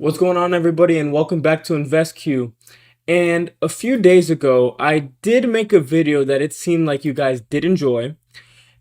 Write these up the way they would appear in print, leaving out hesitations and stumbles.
What's going on, everybody, and welcome back to InvestQ. And a few days ago, I did make a video that it seemed like you guys did enjoy,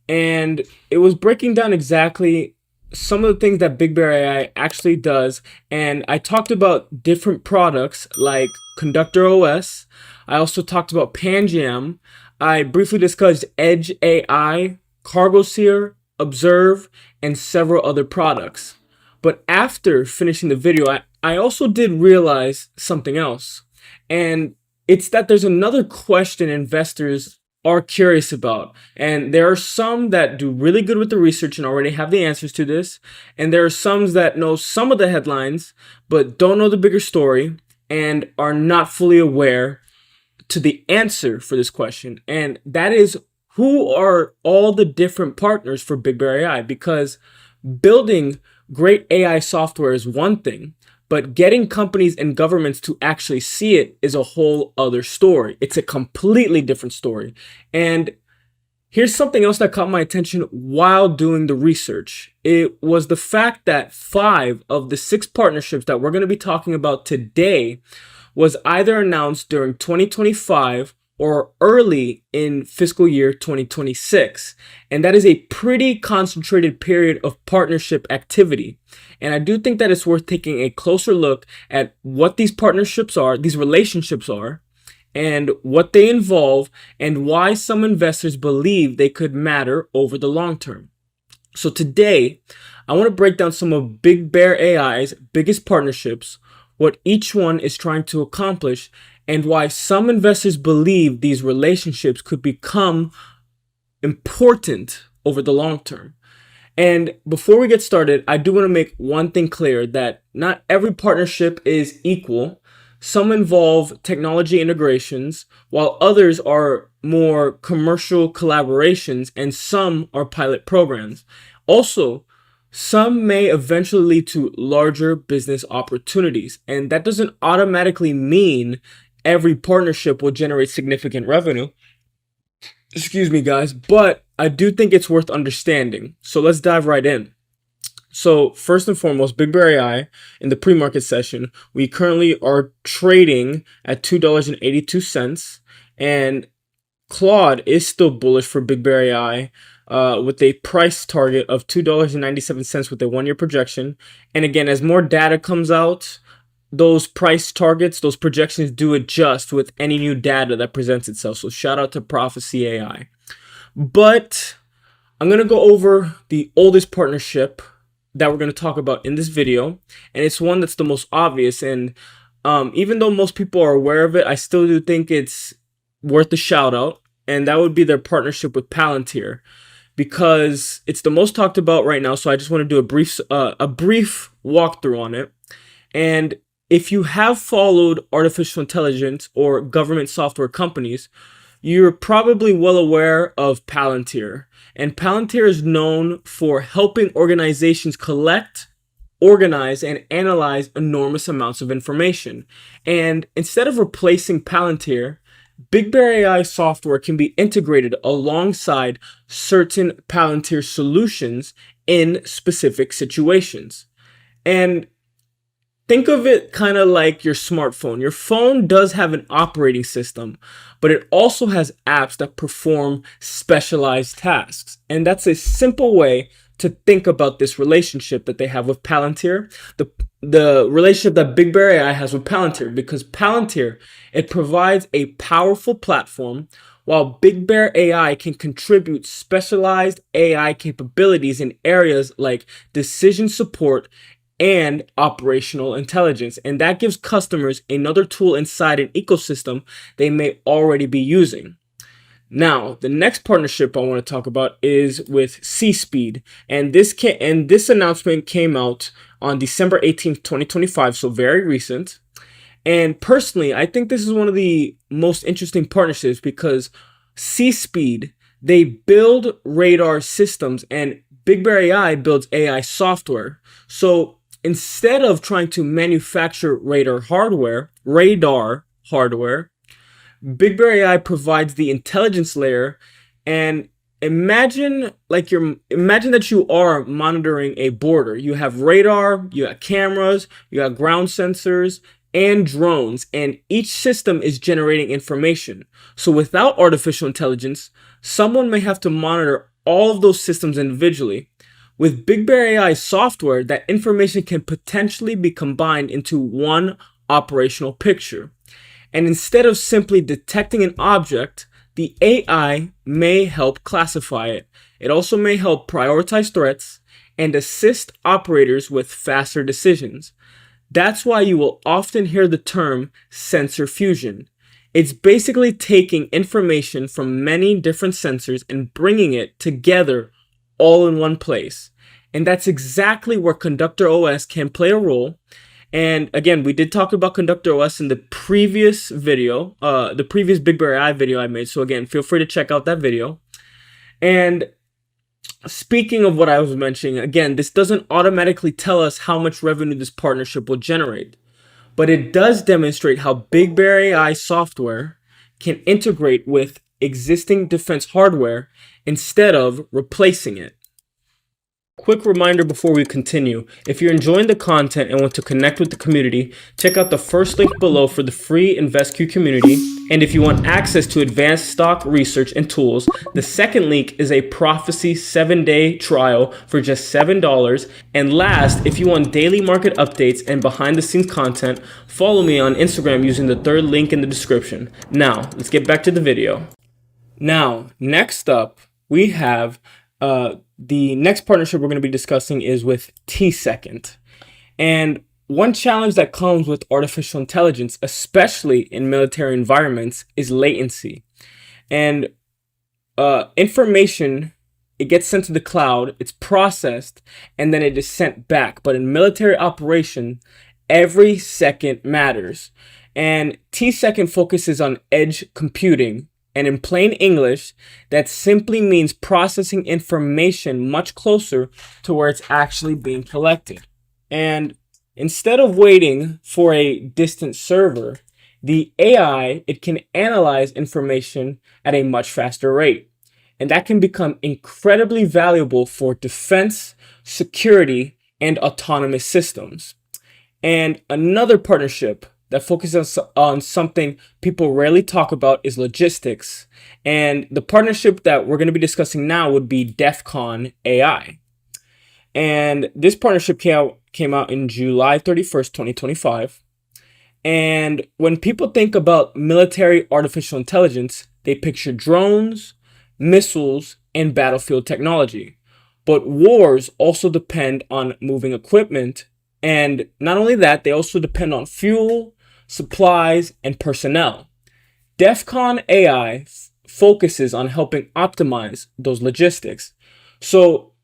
and it was breaking down exactly some of the things that BigBear.ai actually does. And I talked about different products like Conductor OS. I also talked about Panjam. I briefly discussed Edge AI, CargoSeer, Observe, and several other products. But after finishing the video, I also did realize something else. And it's that there's another question investors are curious about. And there are some that do really good with the research and already have the answers to this. And there are some that know some of the headlines, but don't know the bigger story and are not fully aware to the answer for this question. And that is, who are all the different partners for BigBear.ai? Because building great AI software is one thing, but getting companies and governments to actually see it is a whole other story. It's a completely different story. And here's something else that caught my attention while doing the research. It was the fact that 5 of the 6 partnerships that we're going to be talking about today was either announced during 2025 or early in fiscal year 2026. And that is a pretty concentrated period of partnership activity. And I do think that it's worth taking a closer look at what these partnerships are, these relationships are, and what they involve, and why some investors believe they could matter over the long term. So today, I want to break down some of BigBear.ai's biggest partnerships, what each one is trying to accomplish, and why some investors believe these relationships could become important over the long term. And before we get started, I do want to make one thing clear, that not every partnership is equal. Some involve technology integrations, while others are more commercial collaborations, and some are pilot programs. Also, some may eventually lead to larger business opportunities, and that doesn't automatically mean every partnership will generate significant revenue. Excuse me, guys, but I do think it's worth understanding. So let's dive right in. So first and foremost, BigBear.ai, in the pre-market session, we currently are trading at $2.82, and Claude is still bullish for BigBear.ai with a price target of $2.97 with a 1-year projection. And again, as more data comes out, those price targets, those projections do adjust with any new data that presents itself. So shout out to Prophecy AI. But I'm going to go over the oldest partnership that we're going to talk about in this video. And it's one that's the most obvious. And even though most people are aware of it, I still do think it's worth a shout out. And that would be their partnership with Palantir, because it's the most talked about right now. So I just want to do a brief walkthrough on it. And if you have followed artificial intelligence or government software companies, you're probably well aware of Palantir. And Palantir is known for helping organizations collect, organize, and analyze enormous amounts of information. And instead of replacing Palantir, BigBear.ai software can be integrated alongside certain Palantir solutions in specific situations. And think of it kind of like your smartphone. Your phone does have an operating system, but it also has apps that perform specialized tasks. And that's a simple way to think about this relationship that they have with Palantir, the relationship that BigBear.ai has with Palantir, because Palantir, it provides a powerful platform, while BigBear.ai can contribute specialized AI capabilities in areas like decision support and operational intelligence. And that gives customers another tool inside an ecosystem they may already be using. Now, the next partnership I want to talk about is with C-SPEE. And this announcement came out on December 18th, 2025, so very recent. And personally, I think this is one of the most interesting partnerships, because C-SPEE, they build radar systems and BigBear.ai builds AI software. So instead of trying to manufacture radar hardware, BigBear.ai provides the intelligence layer, and imagine that you are monitoring a border. You have radar, you have cameras, you have ground sensors and drones, and each system is generating information. So without artificial intelligence, someone may have to monitor all of those systems individually. With BigBear.ai software, that information can potentially be combined into one operational picture. And instead of simply detecting an object, the AI may help classify it. It also may help prioritize threats and assist operators with faster decisions. That's why you will often hear the term sensor fusion. It's basically taking information from many different sensors and bringing it together all in one place. And that's exactly where Conductor OS can play a role. And again, we did talk about Conductor OS in the previous video, the previous BigBear.ai video I made. So again, feel free to check out that video. And speaking of what I was mentioning, again, this doesn't automatically tell us how much revenue this partnership will generate, but it does demonstrate how BigBear.ai software can integrate with existing defense hardware instead of replacing it. Quick reminder before we continue, if you're enjoying the content and want to connect with the community, check out the first link below for the free InvestQ community. And if you want access to advanced stock research and tools, the second link is a Prophecy 7-day trial for just $7. And last, if you want daily market updates and behind the scenes content, follow me on Instagram using the third link in the description. Now, let's get back to the video. Now, next up, we have the next partnership we're going to be discussing is with T-Second. And one challenge that comes with artificial intelligence, especially in military environments, is latency. And information, it gets sent to the cloud, it's processed, and then it is sent back. But in military operation, every second matters. And T-Second focuses on edge computing. And in plain English, that simply means processing information much closer to where it's actually being collected. And instead of waiting for a distant server, the AI, it can analyze information at a much faster rate. And that can become incredibly valuable for defense, security, and autonomous systems. And another partnership that focuses on something people rarely talk about is logistics. And the partnership that we're going to be discussing now would be David-AI. And this partnership came out in July 31st, 2025. And when people think about military artificial intelligence, they picture drones, missiles, and battlefield technology. But wars also depend on moving equipment. And not only that, they also depend on fuel, supplies, and personnel. David-AI focuses on helping optimize those logistics. So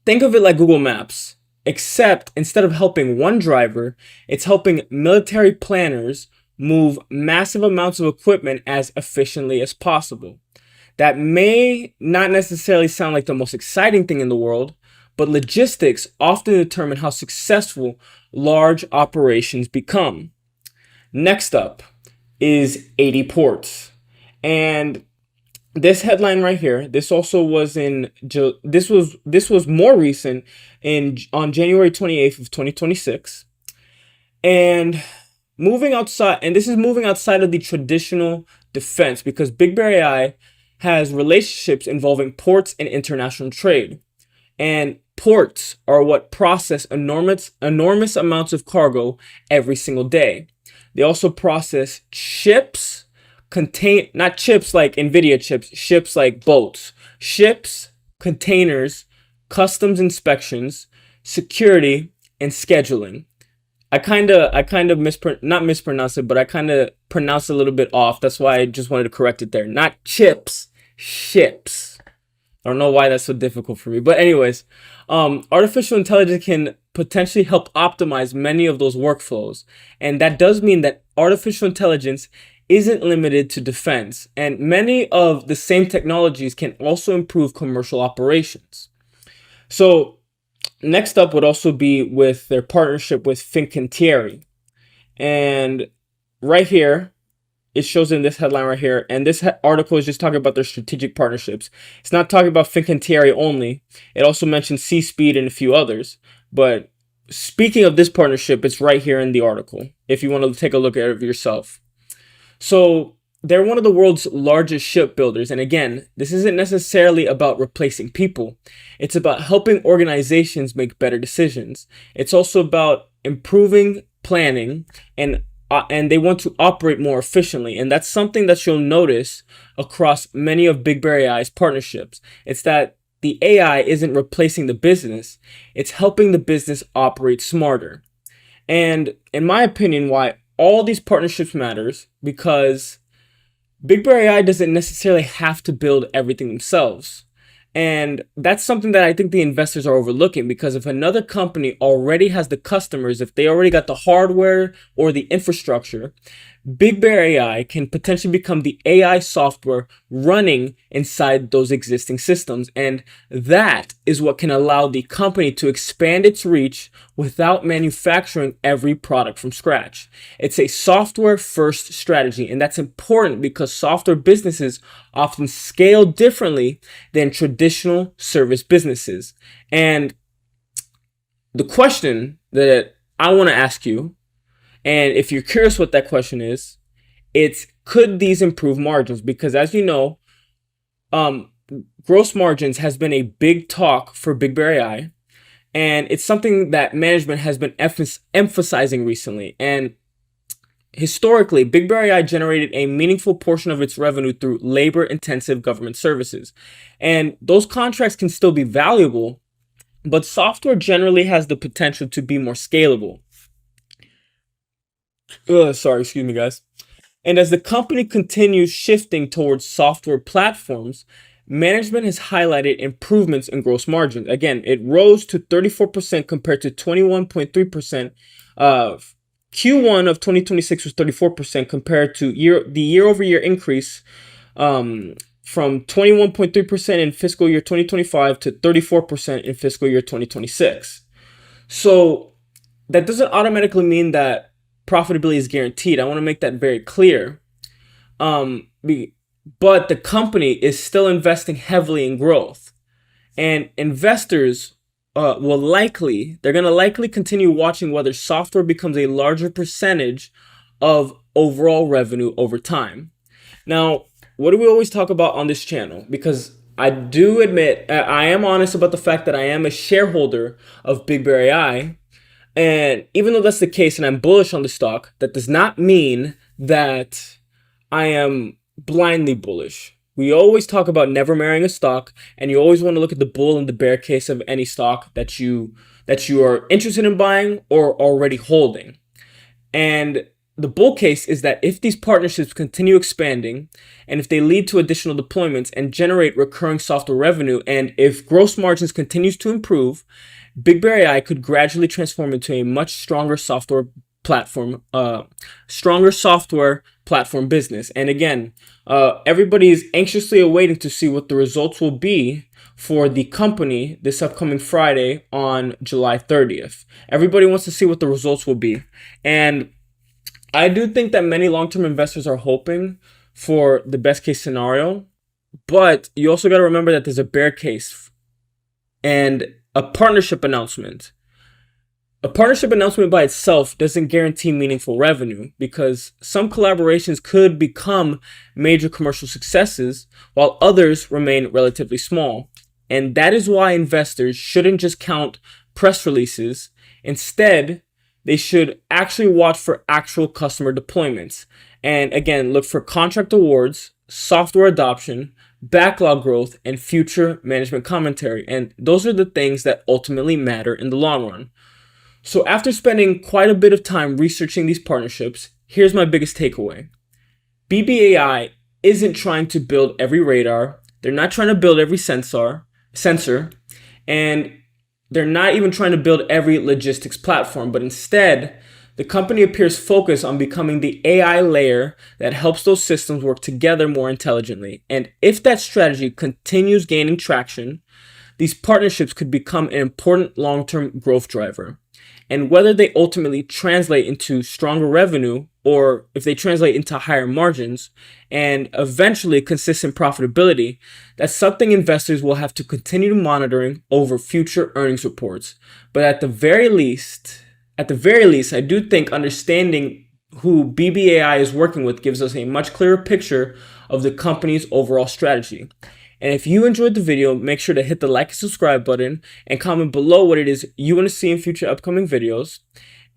think of it like Google Maps, except instead of helping one driver, it's helping military planners move massive amounts of equipment as efficiently as possible. That may not necessarily sound like the most exciting thing in the world, but logistics often determine how successful large operations become. Next up is 80 ports. And this headline right here, this also was this was more recent on January 28th of 2026. And this is moving outside of the traditional defense because BigBear.ai has relationships involving ports and international trade. And ports are what process enormous amounts of cargo every single day. They also process ships, not chips like NVIDIA chips, ships like boats, ships, containers, customs inspections, security, and scheduling. I kind of not mispronounced it, but I kind of pronounced it a little bit off. That's why I just wanted to correct it there. Not chips, ships. I don't know why that's so difficult for me. But anyways, artificial intelligence can potentially help optimize many of those workflows. And that does mean that artificial intelligence isn't limited to defense. And many of the same technologies can also improve commercial operations. So next up would also be with their partnership with Palantir. And right here, it shows in this headline right here. And this article is just talking about their strategic partnerships. It's not talking about Fincantieri only. It also mentions C-SPEE and a few others. But speaking of this partnership, it's right here in the article if you want to take a look at it yourself. So they're one of the world's largest shipbuilders. And again, this isn't necessarily about replacing people. It's about helping organizations make better decisions. It's also about improving planning, and they want to operate more efficiently. And that's something that you'll notice across many of BigBear.ai's partnerships. It's that the AI isn't replacing the business. It's helping the business operate smarter. And in my opinion, why all these partnerships matters, because BigBear.ai doesn't necessarily have to build everything themselves. And that's something that I think the investors are overlooking, because if another company already has the customers, if they already got the hardware or the infrastructure, BigBear.ai can potentially become the AI software running inside those existing systems. And that is what can allow the company to expand its reach without manufacturing every product from scratch. It's a software first strategy, and that's important because software businesses often scale differently than traditional service businesses. And the question that I want to ask you, and if you're curious what that question is, it's, could these improve margins? Because as you know, gross margins has been a big talk for BigBear.ai, and it's something that management has been emphasizing recently. And historically, BigBear.ai generated a meaningful portion of its revenue through labor-intensive government services. And those contracts can still be valuable, but software generally has the potential to be more scalable. Excuse me, guys. And as the company continues shifting towards software platforms, management has highlighted improvements in gross margins. Again, it rose to 34% compared to 21.3%. Q1 of 2026 was 34% compared to the year-over-year increase from 21.3% in fiscal year 2025 to 34% in fiscal year 2026. So that doesn't automatically mean that profitability is guaranteed. I want to make that very clear. But the company is still investing heavily in growth, and investors they're going to likely continue watching whether software becomes a larger percentage of overall revenue over time. Now, what do we always talk about on this channel? Because I do admit, I am honest about the fact that I am a shareholder of BigBear.ai. And even though that's the case and I'm bullish on the stock, that does not mean that I am blindly bullish. We always talk about never marrying a stock, and you always want to look at the bull and the bear case of any stock that you are interested in buying or already holding. And the bull case is that if these partnerships continue expanding, and if they lead to additional deployments and generate recurring software revenue, and if gross margins continues to improve, BigBear.ai could gradually transform into a much stronger software platform business. And again, everybody is anxiously awaiting to see what the results will be for the company this upcoming Friday on July 30th. Everybody wants to see what the results will be. And I do think that many long-term investors are hoping for the best case scenario, but you also got to remember that there's a bear case and a partnership announcement. A partnership announcement by itself doesn't guarantee meaningful revenue, because some collaborations could become major commercial successes while others remain relatively small. And that is why investors shouldn't just count press releases. Instead, they should actually watch for actual customer deployments. And again, look for contract awards, software adoption, backlog growth, and future management commentary. And those are the things that ultimately matter in the long run. So after spending quite a bit of time researching these partnerships, here's my biggest takeaway. BigBear.ai isn't trying to build every radar. They're not trying to build every sensor, and they're not even trying to build every logistics platform, but instead, the company appears focused on becoming the AI layer that helps those systems work together more intelligently. And if that strategy continues gaining traction, these partnerships could become an important long-term growth driver. and whether they ultimately translate into stronger revenue or if they translate into higher margins and eventually consistent profitability, that's something investors will have to continue monitoring over future earnings reports. But at the very least, I do think understanding who BBAI is working with gives us a much clearer picture of the company's overall strategy. And if you enjoyed the video, make sure to hit the like and subscribe button and comment below what it is you want to see in future upcoming videos.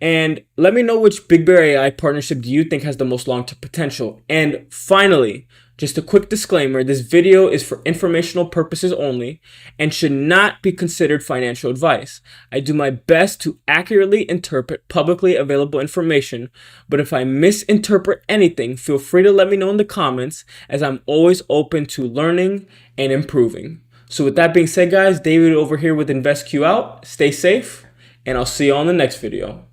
And let me know which BigBear.ai partnership do you think has the most long-term potential. And finally, just a quick disclaimer, this video is for informational purposes only and should not be considered financial advice. I do my best to accurately interpret publicly available information, but if I misinterpret anything, feel free to let me know in the comments, as I'm always open to learning and improving. So with that being said, guys, David over here with InvestQ out. Stay safe, and I'll see you on the next video.